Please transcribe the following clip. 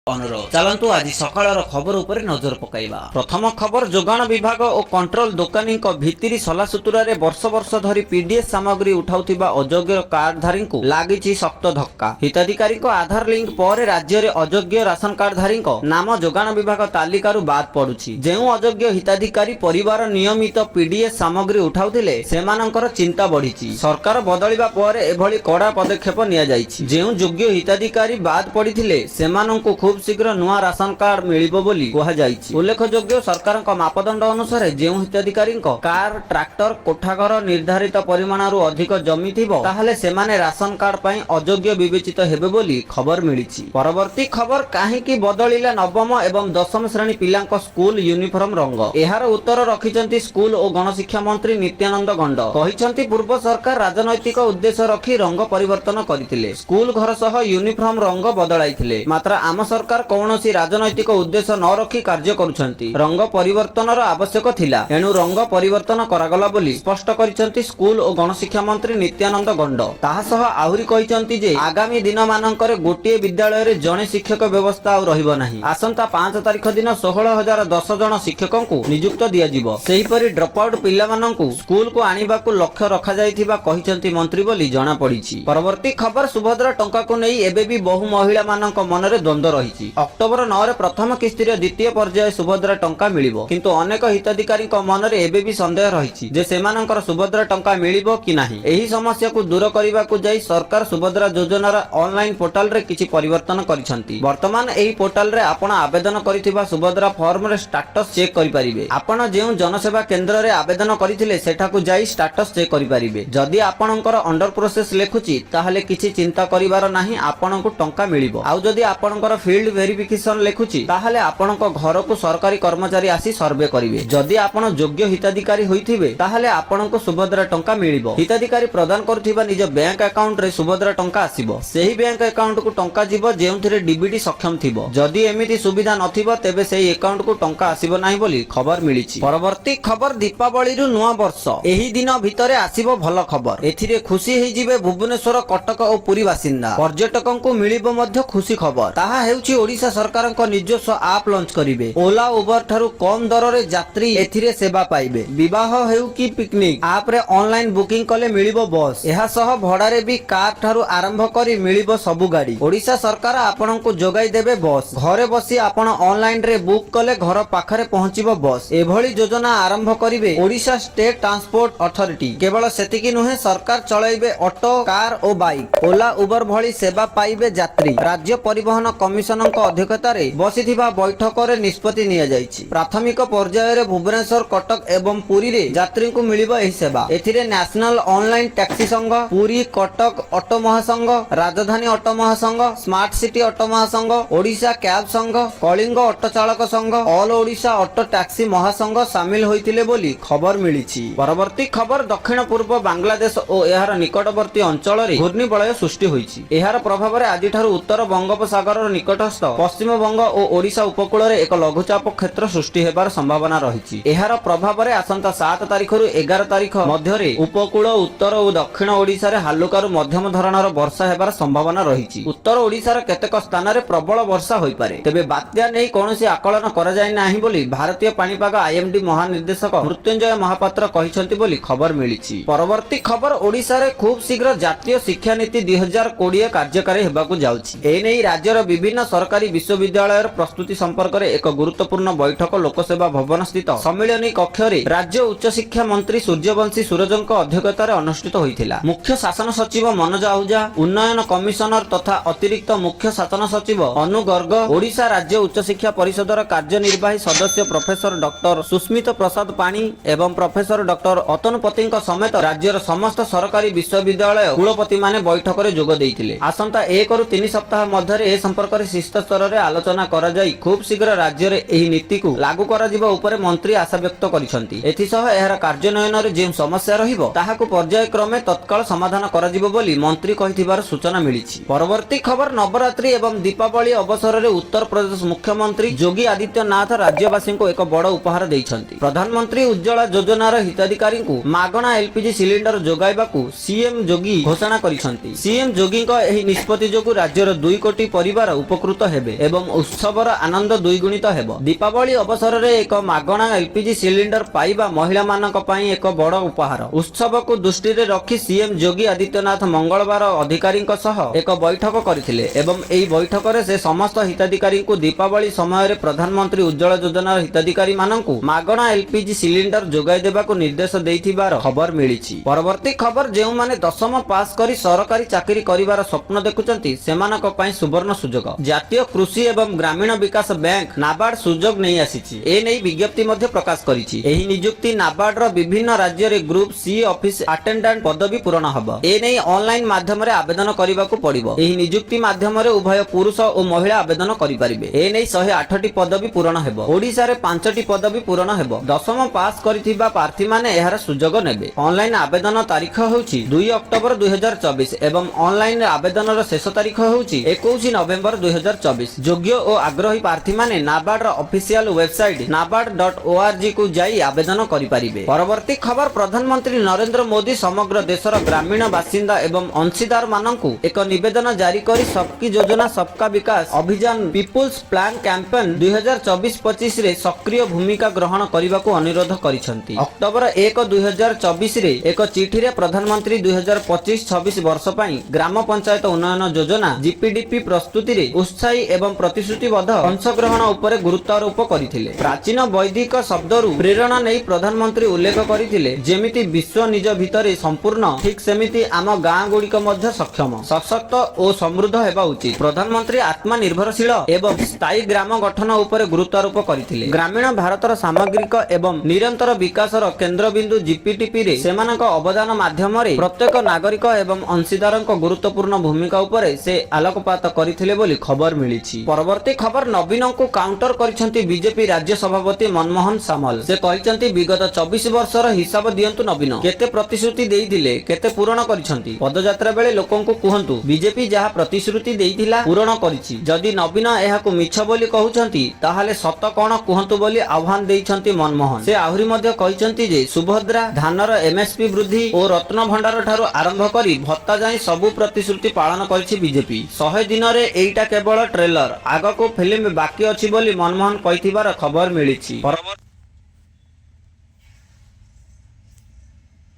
अनुरोध चलतु आज सकाळर खबर उपरे नजर पकाइबा। प्रथम खबर जोगाण विभाग और कंट्रोल दोकानी भित्तिरी सलासुतुरारे वर्ष वर्ष धरी पीडीएस सामग्री उठाउथिबा अयोग्य कार्डधारी को लागिछि शक्त धक्का। हिताधिकारी आधार लिंक पर राज्य में अयोग्य राशन कार्डधारी नाम जोगाण विभाग तालिकारु बाद पड़ुछि। जेउ अयोग्य हिताधिकारी परिवार नियमित पीडीएस सामग्री उठाउथिले सेमानंकर चिंता बढ़िछि। सरकार बदलिबा पर एभली कड़ा पदक्षेप निया जाइछि। जेउ योग्य हिताधिकारी बाद पड़िथिले सेमानंकु खूब शीघ्र नुआ राशन कार्ड मिलिबो बोली कुहाଯାଇଛି। उल्लेखयोग्य सरकार मापदंड अनुसार जेउ हिताधिकारी कार ट्रैक्टर कोठाघर निर्धारित परिमाणरू अधिक जमी थिबो ताहले सेमाने राशन कार्ड पई अयोग्य विवेचित हेबे बोली खबर मिलिछि। परवर्ती खबर काहेकि बदलिला नवम एवं दशम श्रेणी पिलांक स्कूल यूनिफॉर्म रंग। एहार उत्तर रखिचंती स्कूल और गणशिक्षा मंत्री नित्यानंद गंड। कहिचंती पूर्व सरकार राजनैतिक उद्देश्य रखी रंग परिवर्तन करथिले। स्कूल घर सह यूनिफॉर्म रंग बदलाइथिले। मात्र आम सरकार कौनसी राजनैतिक उद्देश्य न रखी कार्य करुछंती। रंग परिवर्तनर आवश्यक थिला एणु रंग परिवर्तन करागला बोली स्पष्ट करिसंती स्कूल और गणशिक्षा मंत्री नित्यानंद गंड। ताहा सह आहुरी कहिसंती जे आगामी दिन मानंकरे गोटिए विद्यालय रे जणे शिक्षक व्यवस्था आ रहिबो नाही। आसंता 5 तारिख दिन 16,010 जन शिक्षकंकु नियुक्त दिया जिवो। सेहिपरि ड्रॉप आउट पिल्ला मानंकु स्कूल को आनिबाकु लक्ष्य रखा जाइथिबा कहिसंती मंत्री बोली जणा पड़िछि। परवर्ती खबर सुभद्रा टंका को नै एबे भी बहु महिला मानंक मनरे द्वंद्व रहिछि। अक्टोबर 9 रे प्रथम किस्तीर द्वितीय पर्याय सुभद्रा टंका मिलिबो किंतु अनेक हिताधिकारी मनरे एबे भी संदेह रहिछि जे सेमानंकर सुभद्रा टंका मिलिबो कि नाही। एही समस्या को दूर करिबाकु जाई सरकार सुभद्रा योजनार ऑनलाइन पोर्टल रे किछि परिवर्तन करिसंती। वर्तमान एही पोर्टल रे आपण आवेदन करिथिबा सुभद्रा फॉर्म रे स्टेटस चेक करि परिबे। आपण जेउ जनसेवा केंद्र रे आवेदन करिथिले सेठाकु जाई स्टेटस चेक करि परिबे। जदि आपणकर अंडर प्रोसेस लेखुछि ताहाले किछि चिंता करिवार नाही, आपणकु टंका मिलिबो। आउ जदि आपणकर फील्ड वेरिफिकेशन लेखुछि ताहाले आपणको घर को सरकारी कर्मचारी आसी सर्वे करिवे। जदि आपण योग्य हिताधिकारी होइथिबे ताहाले आपणको सुभद्रा टंका मिलिबो। हिताधिकारी प्रदान करथिबा निज बैंक अकाउंट रे सुभद्रा टंका आसीबो। सेही बैंक अकाउंट को टंका जिवो जेउथिरे डीबीटी सक्षम थिबो। जदि एमिति सुविधा नथिबो तेबे सेही अकाउंट को टंका आसीबो नाही बोली खबर मिलिछि। परवर्ती खबर दीपावली रु नुआ वर्ष एही दिन भितरे आसीबो भल खबर। एथिरे खुशी हेइ जिवे भुवनेश्वर कटक और पुरी बासिंदा। पर्यटकंकु मिलिबो मध्य खुशी खबर। ताहा हेउछि ओडिशा सरकार निजस्व आप लॉन्च करिवे। ओला उबर ठारू कम दर रे यात्री एथिरे सेवा पाइबे। विवाह हेउ कि पिकनिक आप रे ऑनलाइन बुकिंग कले मिलिबो बस। एहा सह भड़ा रे भी कार ठारू आरंभ करी मिलिबो सबु गाड़ी। ओडिशा सरकार आपनकु जोगाई देबे बस। घरे बसी आपण ऑनलाइन रे बुक कले घर पाखरे पहुंचिबो बस। एभली योजना आरंभ करिवे ओडिशा स्टेट ट्रांसपोर्ट अथॉरिटी। केवल सेतिकी नुहे सरकार चलाइबे ऑटो कार और बाइक। ओला उबर भली सेवा पाइबे यात्री। राज्य परिवहन कमिशन अध्यक्षतार बसिथिबा बैठक रे निष्पत्ति निया जाइछि। प्राथमिक पर्याय रे भुवनेश्वर कटक एवं पुरी रे यात्री को मिलिबो एही सेवा। एथिरे नेशनल ऑनलाइन टैक्सी संघ, पुरी कटक ऑटो महासंघ, राजधानी ऑटो महासंघ, स्मार्ट सिटी ऑटो महासंघ, ओडिशा कैब संघ, कलिंग ऑटो चालक संघ, ऑल ओडिशा ऑटो टैक्सी महासंघ शामिल होइतिले बोली खबर मिलिछि। परवर्ती खबर दक्षिण पूर्व बांग्लादेश और एहार निकटवर्ती अंचल रे घूर्णिबलय सृष्टि होइछि। एहार प्रभाव रे आजि ठारू उत्तर बंगोपसागर निकटस्थ पश्चिम बंग और ओडिशा उपकूल रे एक लघुचाप क्षेत्र सृष्टि हेबार संभावना रहिछि। एहार प्रभाव रे आसंता 7 तारिख रु 11 तारिख मध्य रे उपकूल उत्तर और दक्षिण ओडिशा रे हालुकारू मध्यम धरणर वर्षा हेबार संभावना रहिछि। उत्तर ओडिशा रे केतेक स्थान रे प्रबल वर्षा होई पारे। तेबे बात्या नै कोनोसी आकलन करा जाय नाही बोली भारतीय पाणीपाग आईएमडी महानिर्देशक मृत्युंजय महापात्र कहिसंती बोली खबर मिलिछि। परवर्ती खबर ओडिशा रे खूब शीघ्र जातीय शिक्षा नीति 2020 कार्यकारी हेबाकू जाउछि। ए नै राज्यर विभिन्न सरकारी विश्वविद्यालय प्रस्तुति संपर्क में एक गुरुत्वपूर्ण बैठक लोकसेवा भवन स्थित सम्मिलनी कक्ष रे राज्य उच्च शिक्षा मंत्री सूर्यवंशी सूरजंक अध्यक्षतार अनुष्ठित होइथिला। मुख्य शासन सचिव मनोज आहूजा, उन्नयन कमिशनर तथा अतिरिक्त मुख्य शासन सचिव अनु गर्ग, ओडिशा राज्य उच्च शिक्षा परिषदर कार्यनिर्वाही सदस्य प्रोफेसर डॉक्टर सुस्मित प्रसाद पाणी एवं प्रोफेसर डॉक्टर अतनुपति समेत राज्यर समस्त सरकारी विश्वविद्यालय कुलपति माने बैठक रे जोग देइथिले। आसंता 1 रु 3 सप्ताह मध्य ए संपर्क में शिष्ट स्तर में आलोचना करा जाई खूब शीघ्र राज्य रे एही नीति को लागू करा जिबा उपरे मंत्री आशा व्यक्त करिसंती। एथिसह एहार कार्यान्वयन रे जे समस्या रहिबो ताहाकु पर्यायक्रमे तत्काल समाधान करा जिबो बोली मंत्री कहिथिबार सूचना मिलिछि। परवर्ती खबर नवरात्रि एवं दीपावली अवसर रे उत्तर प्रदेश मुख्यमंत्री योगी आदित्यनाथ राज्यवासी को एक बड़ उपहार दैछंती। प्रधानमंत्री उज्ज्वला योजनार हिताधिकारी को मागणा एलपीजी सिलिंडर जोगाइबाकू सीएम योगी घोषणा करिसंती। सीएम योगी को एही निष्पत्ति जोगु राज्यर 2 कोटी परिवार उपकृत ପ୍ରସ୍ତୁତ ହେବେ ଏବଂ ଉତ୍ସବର ଆନନ୍ଦ ଦ୍ୱିଗୁଣିତ ହେବ। ଦୀପାବଳି ଅବସରରେ ଏକ ମାଗଣା ଏଲପିଜି ସିଲିଣ୍ଡର ପାଇବା ମହିଳାମାନଙ୍କ ପାଇଁ ଏକ ବଡ଼ ଉପହାର। ଉତ୍ସବକୁ ଦୃଷ୍ଟିରେ ରଖି ସିଏମ ଯୋଗୀ ଆଦିତ୍ୟନାଥ ମଙ୍ଗଳବାର ଅଧିକାରୀଙ୍କ ସହ ଏକ ବୈଠକ କରିଥିଲେ ଏବଂ ଏହି ବୈଠକରେ ସେ ସମସ୍ତ ହିତାଧିକାରୀଙ୍କୁ ଦୀପାବଳି ସମୟରେ ପ୍ରଧାନମନ୍ତ୍ରୀ ଉଜ୍ଜ୍ୱଳ ଯୋଜନାର ହିତାଧିକାରୀମାନଙ୍କୁ ମାଗଣା ଏଲପିଜି ସିଲିଣ୍ଡର ଯୋଗାଇ ଦେବାକୁ ନିର୍ଦ୍ଦେଶ ଦେଇଥିବାର ଖବର ମିଳିଛି। ପରବର୍ତ୍ତୀ ଖବର, ଯେଉଁମାନେ 10ମ ପାସ୍ କରି ସରକାରୀ ଚାକିରି କରିବାର ସ୍ୱପ୍ନ ଦେଖୁଛନ୍ତି ସେମାନଙ୍କ ପାଇଁ ସୁବର୍ଣ୍ଣ ସୁଯୋଗ। ଜାତୀୟ କୃଷି ଏବଂ ଗ୍ରାମୀଣ ବିକାଶ ବ୍ୟାଙ୍କ ନାବାର୍ଡ ସୁଯୋଗ ନେଇ ଆସିଛି। ଏନେଇ ବିଜ୍ଞପ୍ତି ମଧ୍ୟ ପ୍ରକାଶ କରିଛି। ଏହି ନିଯୁକ୍ତି ନାବାର୍ଡର ବିଭିନ୍ନ ରାଜ୍ୟରେ ଗ୍ରୁପ ସି ଅଫିସ ଆଟେଣ୍ଡାଣ୍ଟ ପଦବୀ ପୂରଣ ହେବ। ଏନେଇ ଅନଲାଇନ ମାଧ୍ୟମରେ ଆବେଦନ କରିବାକୁ ପଡ଼ିବ। ଏହି ନିଯୁକ୍ତି ମାଧ୍ୟମରେ ଉଭୟ ପୁରୁଷ ଓ ମହିଳା ଆବେଦନ କରିପାରିବେ। ଏନେଇ 108ଟି ପଦବୀ ପୂରଣ ହେବ। ଓଡ଼ିଶାରେ 5ଟି ପଦବୀ ପୂରଣ ହେବ। 10ମ ପାସ୍ କରିଥିବା ପ୍ରାର୍ଥୀମାନେ ଏହାର ସୁଯୋଗ ନେବେ। ଅନଲାଇନ ଆବେଦନ ତାରିଖ ହେଉଛି 2 ଅକ୍ଟୋବର 2024 ଏବଂ ଅନଲାଇନ ଆବେଦନର ଶେଷ ତାରିଖ ହେଉଛି 21 ନଭେମ୍ବର 2024। ଯୋଗ୍ୟ ଓ ଆଗ୍ରହୀ ପ୍ରାର୍ଥୀମାନେ ନାବାର୍ଡର ଅଫିସିଆଲ ୱେବସାଇଟ nabard.org କୁ ଯାଇ ଆବେଦନ କରିପାରିବେ। ପରବର୍ତ୍ତୀ ଖବର, ପ୍ରଧାନମନ୍ତ୍ରୀ ନରେନ୍ଦ୍ର ମୋଦି ସମଗ୍ର ଦେଶର ଗ୍ରାମୀଣ ବାସିନ୍ଦା ଏବଂ ଅଂଶୀଦାରମାନଙ୍କୁ ଏକ ନିବେଦନ ଜାରି କରି ସବକି ଯୋଜନା ସବକା ବିକାଶ ଅଭିଯାନ ପିପୁଲ୍ସ ପ୍ଲାନ କ୍ୟାମ୍ପେନ୍ 2024-25 ରେ ସକ୍ରିୟ ଭୂମିକା ଗ୍ରହଣ କରିବାକୁ ଅନୁରୋଧ କରିଛନ୍ତି। ଅକ୍ଟୋବର 1, 2024 ରେ ଏକ ଚିଠିରେ ପ୍ରଧାନମନ୍ତ୍ରୀ 2025-26 ବର୍ଷ ପାଇଁ ଗ୍ରାମ ପଞ୍ଚାୟତ ଉନ୍ନୟନ ଯୋଜନା ଜିପିଡିପି ପ୍ରସ୍ତୁତିରେ ଉତ୍ସାହୀ ଏବଂ ପ୍ରତିଶ୍ରୁତିବଦ୍ଧ ଅଂଶଗ୍ରହଣ ଉପରେ ଗୁରୁତ୍ୱାରୋପ କରିଥିଲେ। ପ୍ରାଚୀନ ବୈଦିକ ଶବ୍ଦରୁ ପ୍ରେରଣା ନେଇ ପ୍ରଧାନମନ୍ତ୍ରୀ ଉଲ୍ଲେଖ କରିଥିଲେ, ଯେମିତି ବିଶ୍ୱ ନିଜ ଭିତରେ ସମ୍ପୂର୍ଣ୍ଣ, ଠିକ୍ ସେମିତି ଆମ ଗାଁ ଗୁଡ଼ିକ ମଧ୍ୟ ସକ୍ଷମ, ସଶକ୍ତ ଓ ସମୃଦ୍ଧ ହେବା ଉଚିତ। ପ୍ରଧାନମନ୍ତ୍ରୀ ଆତ୍ମନିର୍ଭରଶୀଳ ଏବଂ ସ୍ଥାୟୀ ଗ୍ରାମ ଗଠନ ଉପରେ ଗୁରୁତ୍ୱାରୋପ କରିଥିଲେ। ଗ୍ରାମୀଣ ଭାରତର ସାମଗ୍ରିକ ଏବଂ ନିରନ୍ତର ବିକାଶର କେନ୍ଦ୍ରବିନ୍ଦୁ ଜିପିଡିପିରେ ସେମାନଙ୍କ ଅବଦାନ ମାଧ୍ୟମରେ ପ୍ରତ୍ୟେକ ନାଗରିକ ଏବଂ ଅଂଶୀଦାରଙ୍କ ଗୁରୁତ୍ୱପୂର୍ଣ୍ଣ ଭୂମିକା ଉପରେ ସେ ଆଲୋକପାତ କରିଥିଲେ ବୋଲି ଖବର ମିଳିଛି। ପରବର୍ତ୍ତୀ ଖବର, ନବୀନଙ୍କୁ କାଉଣ୍ଟର କରିଛନ୍ତି ବିଜେପି ରାଜ୍ୟ ସଭାପତି ମନମୋହନ ସାମଲ। ସେ କହିଛନ୍ତି, ବିଗତ 24 ବର୍ଷର ହିସାବ ଦିଅନ୍ତୁ ନବୀନ। କେତେ ପ୍ରତିଶ୍ରୁତି ଦେଇଥିଲେ, କେତେ ପୂରଣ କରିଛନ୍ତି? ପଦଯାତ୍ରା ବେଳେ ଲୋକଙ୍କୁ କୁହନ୍ତୁ, ବିଜେପି ଯାହା ପ୍ରତିଶ୍ରୁତି ଦେଇଥିଲା ପୂରଣ କରିଛି। ଯଦି ନବୀନ ଏହାକୁ ମିଛ ବୋଲି କହୁଛନ୍ତି ତାହେଲେ ସତ କଣ କୁହନ୍ତୁ ବୋଲି ଆହ୍ୱାନ ଦେଇଛନ୍ତି ମନମୋହନ। ସେ ଆହୁରି ମଧ୍ୟ କହିଛନ୍ତି ଯେ ସୁଭଦ୍ରା, ଧାନର ଏମଏସପି ବୃଦ୍ଧି ଓ ରତ୍ନ ଭଣ୍ଡାର ଠାରୁ ଆରମ୍ଭ କରି ଭତ୍ତା ଯାଏଁ ସବୁ ପ୍ରତିଶ୍ରୁତି ପାଳନ କରିଛି ବିଜେପି। 100 ଦିନରେ ଏଇଟା କେବଳ ଟ୍ରେଲର, ଆଗକୁ ଫିଲ୍ମ ବାକି ଅଛି ବୋଲି ମନମୋହନ କହିଥିବାର ଖବର ମିଳିଛି।